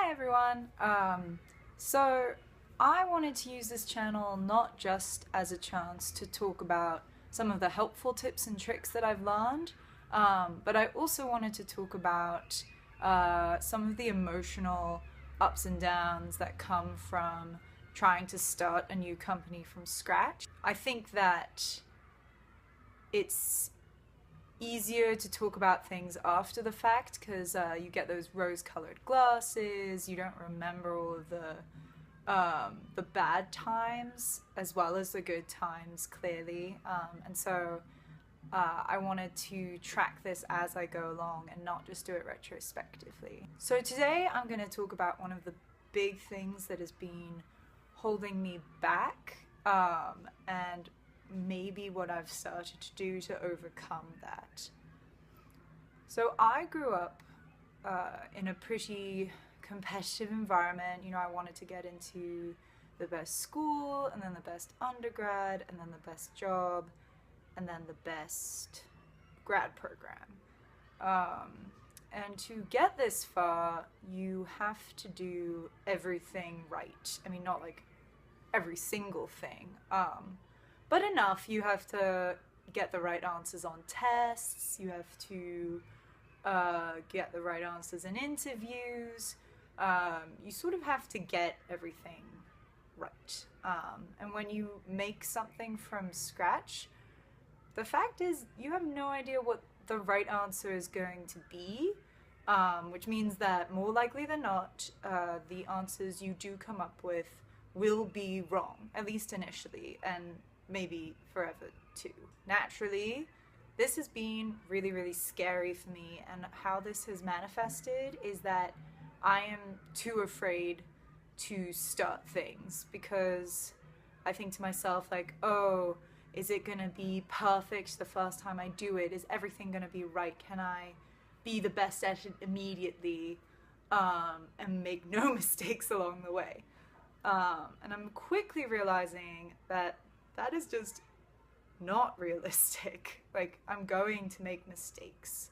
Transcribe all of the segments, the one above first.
Hi everyone. So I wanted to use this channel not just as a chance to talk about some of the helpful tips and tricks that I've learned, but I also wanted to talk about some of the emotional ups and downs that come from trying to start a new company from scratch. I think that it's easier to talk about things after the fact because you get those rose-colored glasses. You don't remember all of the bad times as well as the good times clearly, and so I wanted to track this as I go along and not just do it retrospectively. So today I'm going to talk about one of the big things that has been holding me back, and maybe what I've started to do to overcome that. So I grew up in a pretty competitive environment. You know, I wanted to get into the best school, and then the best undergrad, and then the best job, and then the best grad program. And to get this far, you have to do everything right. I mean, not like every single thing, but enough. You have to get the right answers on tests, you have to get the right answers in interviews. You sort of have to get everything right. And when you make something from scratch, the fact is you have no idea what the right answer is going to be, which means that more likely than not, the answers you do come up with will be wrong, at least initially, and maybe forever too. Naturally, this has been really, really scary for me, and how this has manifested is that I am too afraid to start things because I think to myself, like, oh, is it gonna be perfect the first time I do it? Is everything gonna be right? Can I be the best at it immediately, and make no mistakes along the way? And I'm quickly realizing that that is just not realistic. Like, I'm going to make mistakes.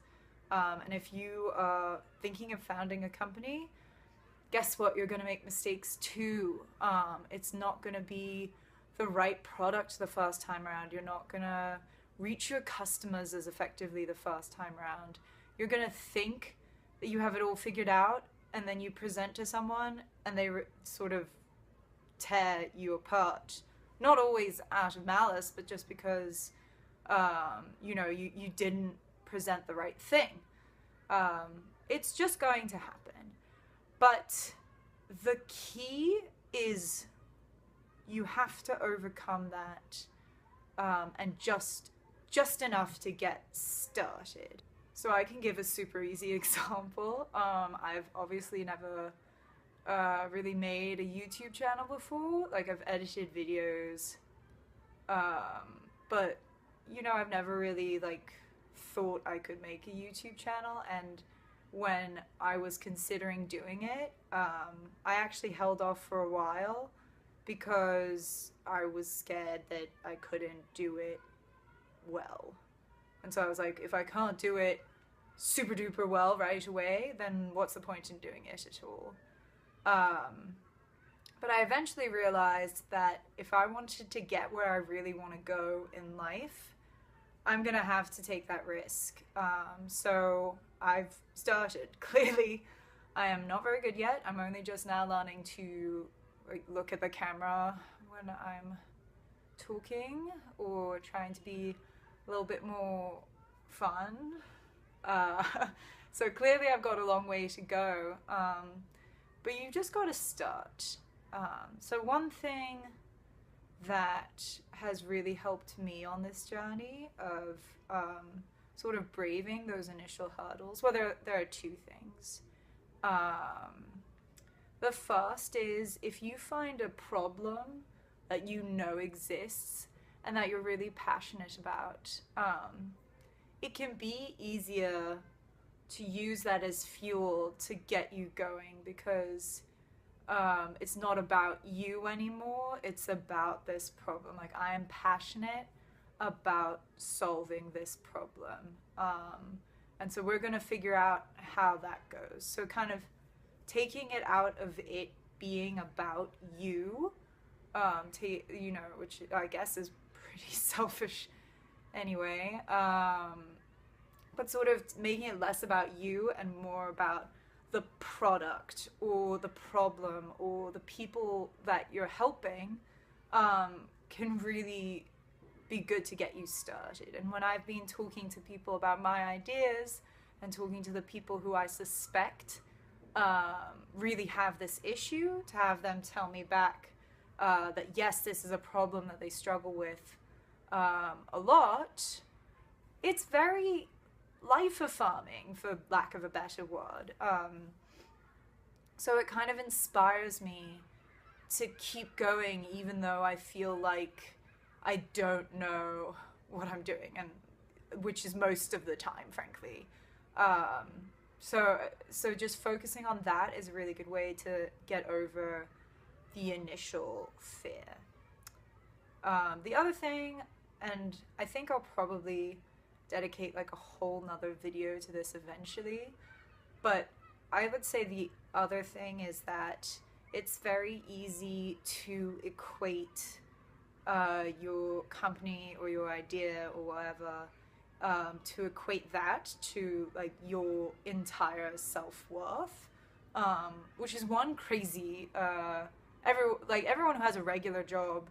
And if you are thinking of founding a company, guess what? You're going to make mistakes too. It's not going to be the right product the first time around. You're not going to reach your customers as effectively the first time around. You're going to think that you have it all figured out, and then you present to someone and they sort of tear you apart. Not always out of malice, but just because you didn't present the right thing. It's just going to happen. But the key is you have to overcome that, and just enough to get started. So I can give a super easy example. I've obviously never really made a YouTube channel before. Like, I've edited videos, but I've never really thought I could make a YouTube channel. And when I was considering doing it, I actually held off for a while because I was scared that I couldn't do it well. And so I was like, if I can't do it super duper well right away, then what's the point in doing it at all? But I eventually realized that if I wanted to get where I really want to go in life, I'm gonna have to take that risk. So I've started. Clearly, I am not very good yet. I'm only just now learning to look at the camera when I'm talking or trying to be a little bit more fun. So clearly I've got a long way to go. But you've just got to start. So one thing that has really helped me on this journey of sort of braving those initial hurdles, well, there are two things. The first is, if you find a problem that you know exists and that you're really passionate about, it can be easier to use that as fuel to get you going, because it's not about you anymore, it's about this problem. Like, I am passionate about solving this problem, and so we're gonna figure out how that goes. So kind of taking it out of it being about you, you know, which I guess is pretty selfish anyway, but sort of making it less about you and more about the product or the problem or the people that you're helping, can really be good to get you started. And when I've been talking to people about my ideas and talking to the people who I suspect really have this issue, to have them tell me back that yes, this is a problem that they struggle with a lot, it's very life affirming, for lack of a better word. So it kind of inspires me to keep going, even though I feel like I don't know what I'm doing, and which is most of the time, frankly. So just focusing on that is a really good way to get over the initial fear. The other thing, and I think I'll probably dedicate like a whole nother video to this eventually, but I would say the other thing is that it's very easy to equate your company or your idea or whatever, to equate that to like your entire self-worth, which is one crazy, everyone who has a regular job,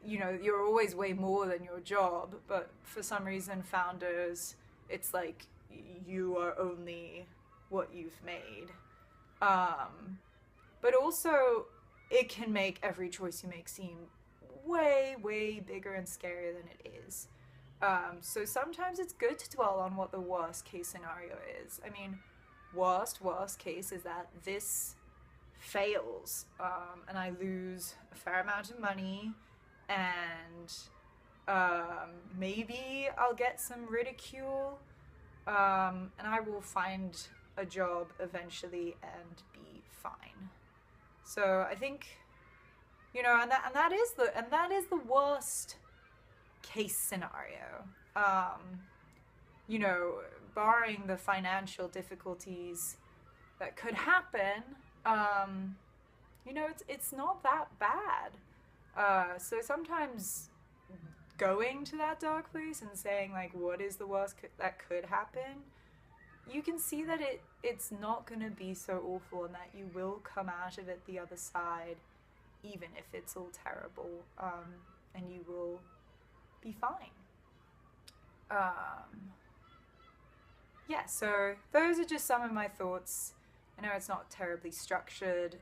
you know, you're always way more than your job, but for some reason founders, it's like you are only what you've made. But also it can make every choice you make seem way, way bigger and scarier than it is. So sometimes it's good to dwell on what the worst case scenario is. I mean, worst case is that this fails, and I lose a fair amount of money, and maybe I'll get some ridicule, and I will find a job eventually and be fine. So I think, you know, and that is the worst case scenario. You know, barring the financial difficulties that could happen, you know, it's not that bad. So sometimes going to that dark place and saying like, what is the worst that could happen, you can see that it's not going to be so awful, and that you will come out of it the other side, even if it's all terrible, and you will be fine. Yeah, so those are just some of my thoughts. I know it's not terribly structured,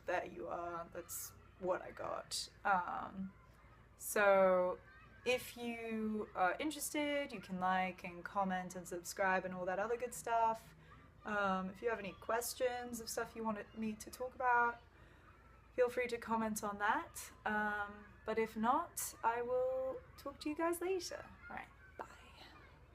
there you are, that's what I got. So if you are interested, you can like and comment and subscribe and all that other good stuff. If you have any questions of stuff you wanted me to talk about, feel free to comment on that. But if not, I will talk to you guys later. All right.